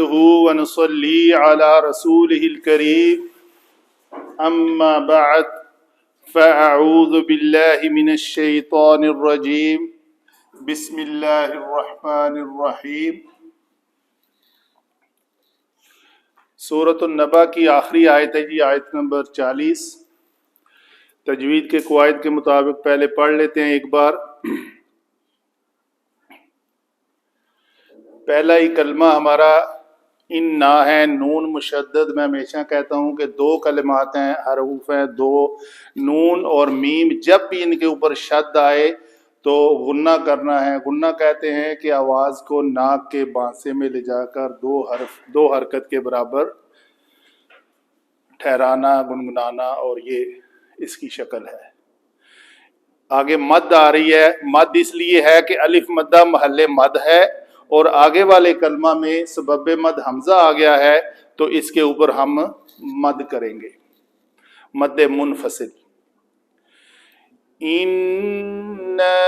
نحمده ونصلي على رسوله الكريم أما بعد فأعوذ بالله من الشيطان الرجيم بسم الله الرحمن الرحيم۔ سورۃ النبا کی آخری آیت ہے جی، آیت نمبر 40۔ تجوید کے قواعد کے مطابق پہلے پڑھ لیتے ہیں ایک بار۔ پہلا ہی کلمہ ہمارا انا ہے، نون مشدد۔ میں ہمیشہ کہتا ہوں کہ دو کلمات ہیں، حروف ہیں دو، نون اور میم۔ جب بھی ان کے اوپر شد آئے تو غنہ کرنا ہے۔ غنہ کہتے ہیں کہ آواز کو ناک کے بانسے میں لے جا کر دو حرکت کے برابر ٹھہرانا، گنگنانا، اور یہ اس کی شکل ہے۔ آگے مد آ رہی ہے۔ مد اس لیے ہے کہ الف مدہ محل مد ہے، اور آگے والے کلمہ میں سبب مد حمزہ آ گیا ہے، تو اس کے اوپر ہم مد کریں گے، مد منفصل۔ اِنَّا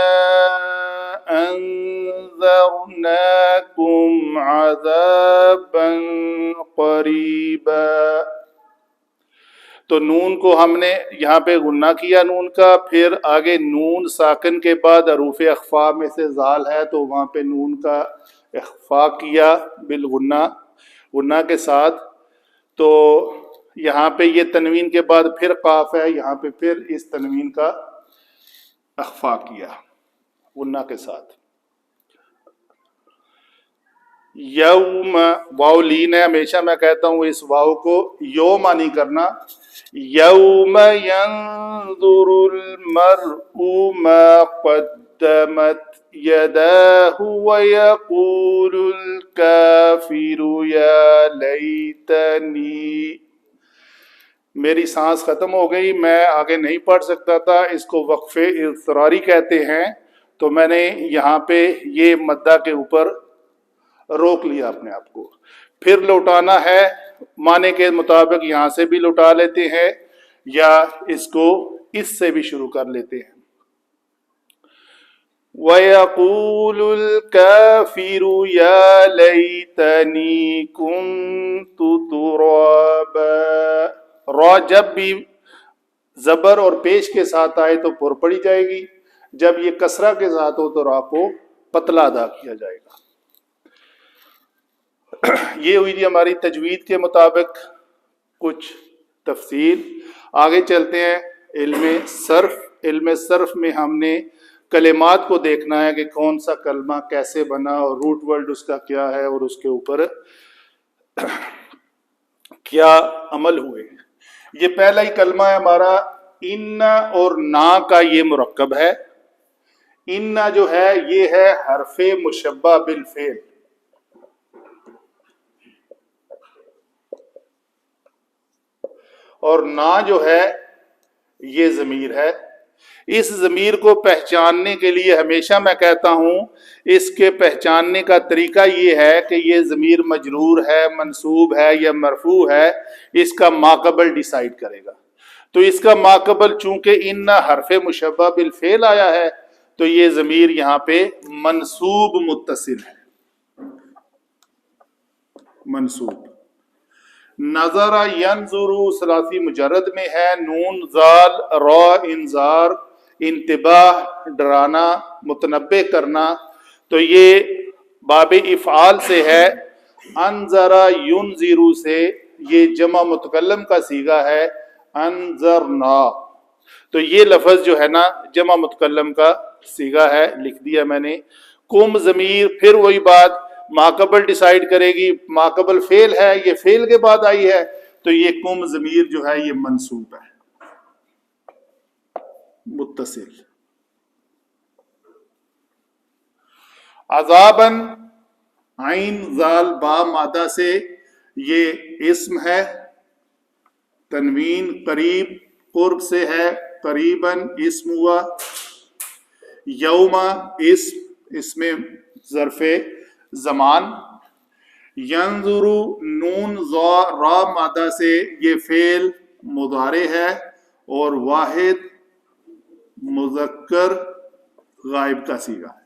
أَنذَرْنَاكُمْ عَذَابًا قَرِيبًا۔ تو نون کو ہم نے یہاں پہ غنہ کیا نون کا، پھر آگے نون ساکن کے بعد حروف اخفا میں سے زال ہے، تو وہاں پہ نون کا اخفا کیا بالغنہ، غنہ کے ساتھ۔ تو یہاں پہ یہ تنوین کے بعد پھر قاف ہے، یہاں پہ پھر اس تنوین کا اخفا کیا غنہ کے ساتھ۔ یوم، واو لین ہے، ہمیشہ میں کہتا ہوں اس واو کو یوم نہیں کرنا۔ یوم ینظر المرء ما قدمت یداہ ویقول الکافر یا لیتنی۔ میری سانس ختم ہو گئی، میں آگے نہیں پڑھ سکتا تھا، اس کو وقفے اضطراری کہتے ہیں، تو میں نے یہاں پہ یہ مدہ کے اوپر روک لیا اپنے آپ کو۔ پھر لوٹانا ہے معنی کے مطابق، یہاں سے بھی لوٹا لیتے ہیں یا اس کو اس سے بھی شروع کر لیتے ہیں۔ وَيَقُولُ الْكَافِرُ يَا لَيْتَنِي كُنْتُ تُرَابًا۔ را جب بھی زبر اور پیش کے ساتھ آئے تو پر پڑی جائے گی، جب یہ کسرہ کے ساتھ ہو تو را کو پتلا ادا کیا جائے گا۔ یہ ہوئی جی ہماری تجوید کے مطابق کچھ تفصیل۔ آگے چلتے ہیں علم صرف۔ علم صرف میں ہم نے کلمات کو دیکھنا ہے کہ کون سا کلمہ کیسے بنا اور روٹ ورڈ اس کا کیا ہے اور اس کے اوپر کیا عمل ہوئے۔ یہ پہلا ہی کلمہ ہے ہمارا ان اور نا کا، یہ مرکب ہے۔ ان جو ہے یہ ہے حرف مشبہ بالفعل، اور نا جو ہے یہ ضمیر ہے۔ اس ضمیر کو پہچاننے کے لیے ہمیشہ میں کہتا ہوں اس کے پہچاننے کا طریقہ یہ ہے کہ یہ ضمیر مجرور ہے، منصوب ہے یا مرفوع ہے، اس کا ماقبل ڈیسائیڈ کرے گا۔ تو اس کا ماقبل چونکہ ان حرف مشبہ بالفعل آیا ہے، تو یہ ضمیر یہاں پہ منصوب متصل ہے، منصوب۔ نظر ینظر ثلاثی مجرد میں ہے، نون زال را انذار، انتباہ ڈرانا، متنبہ کرنا، تو یہ باب افعال سے ہے۔ انذر ینذر سے یہ جمع متکلم کا صیغہ ہے، انذرنا، تو یہ لفظ جو ہے نا جمع متکلم کا صیغہ ہے، لکھ دیا میں نے۔ کم ضمیر پھر وہی بات ماقبل ڈیسائیڈ کرے گی، ماقبل فعل ہے، یہ فعل کے بعد آئی ہے، تو یہ کم ضمیر جو ہے یہ منصوب ہے، متصل۔ عذاباً عین زال با مادہ سے یہ اسم ہے، تنوین قریب قرب سے ہے، قریباً اسم ہوا۔ یوما اسم ظرف زمان۔ ینظر نون را مادہ سے یہ فعل مضارع ہے اور واحد مذکر غائب کا صیغہ ہے۔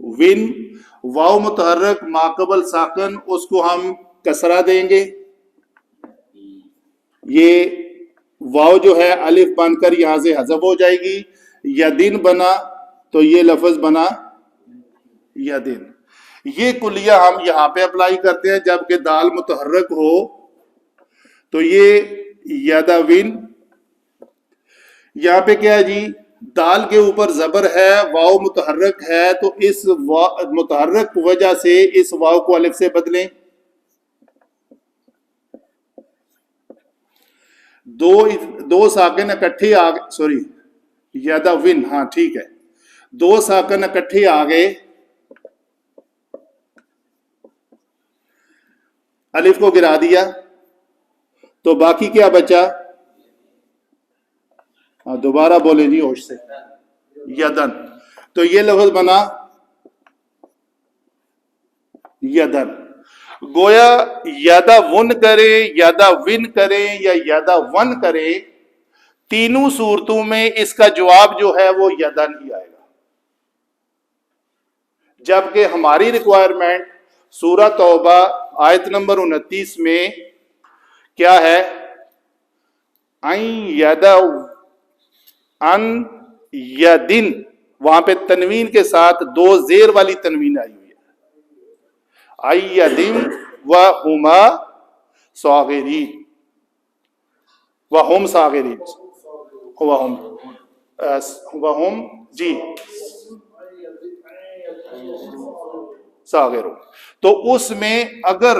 ون، واو متحرک ماقبل ساکن، اس کو ہم کسرہ دیں گے، یہ واو جو ہے الف بن کر یہاں سے حذف ہو جائے گی، یدن بنا تو یہ لفظ بنا یدن۔ یہ کلیہ ہم یہاں پہ اپلائی کرتے ہیں، جبکہ دال متحرک ہو تو یہ یدون، یہاں پہ کیا ہے جی، دال کے اوپر زبر ہے، واو متحرک ہے، تو اس متحرک وجہ سے اس واو کو الف سے بدلیں، دو ساکن اکٹھے آ گئے، سوری یدون، ہاں ٹھیک ہے، دو ساکن اکٹھے آ گئے، الف کو گرا دیا تو باقی کیا بچا؟ ہاں دوبارہ بولیں جی ہوش سے، یدن، تو یہ لفظ بنا یدن۔ گویا یادا ون کرے، یادا ون کرے یا یادا ون کرے، تینوں صورتوں میں اس کا جواب جو ہے وہ یدن ہی آئے گا، جبکہ ہماری ریکوائرمنٹ سورہ توبہ آیت نمبر 29 میں کیا ہے؟ ان یدن، وہاں پہ تنوین کے ساتھ دو زیر والی تنوین آئی ہوئی ہے، ایدن وہما صاغرین، وہم صاغرین، وہم جی صاغرون۔ تو اس میں اگر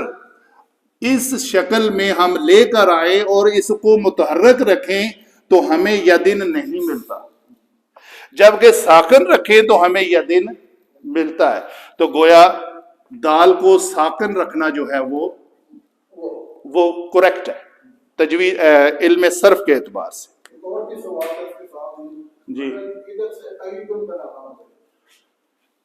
اس شکل میں ہم لے کر آئے اور اس کو متحرک رکھیں تو ہمیں یدن نہیں ملتا، جبکہ ساکن رکھیں تو ہمیں یدن ملتا ہے۔ تو گویا دال کو ساکن رکھنا جو ہے وہ کریکٹ ہے تجوید علم صرف کے اعتبار سے۔ جی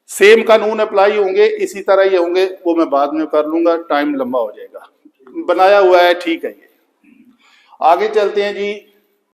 سیم قانون اپلائی ہوں گے، اسی طرح یہ ہوں گے، وہ میں بعد میں کر لوں گا، ٹائم لمبا ہو جائے گا، بنایا ہوا ہے ٹھیک ہے۔ یہ آگے چلتے ہیں جی،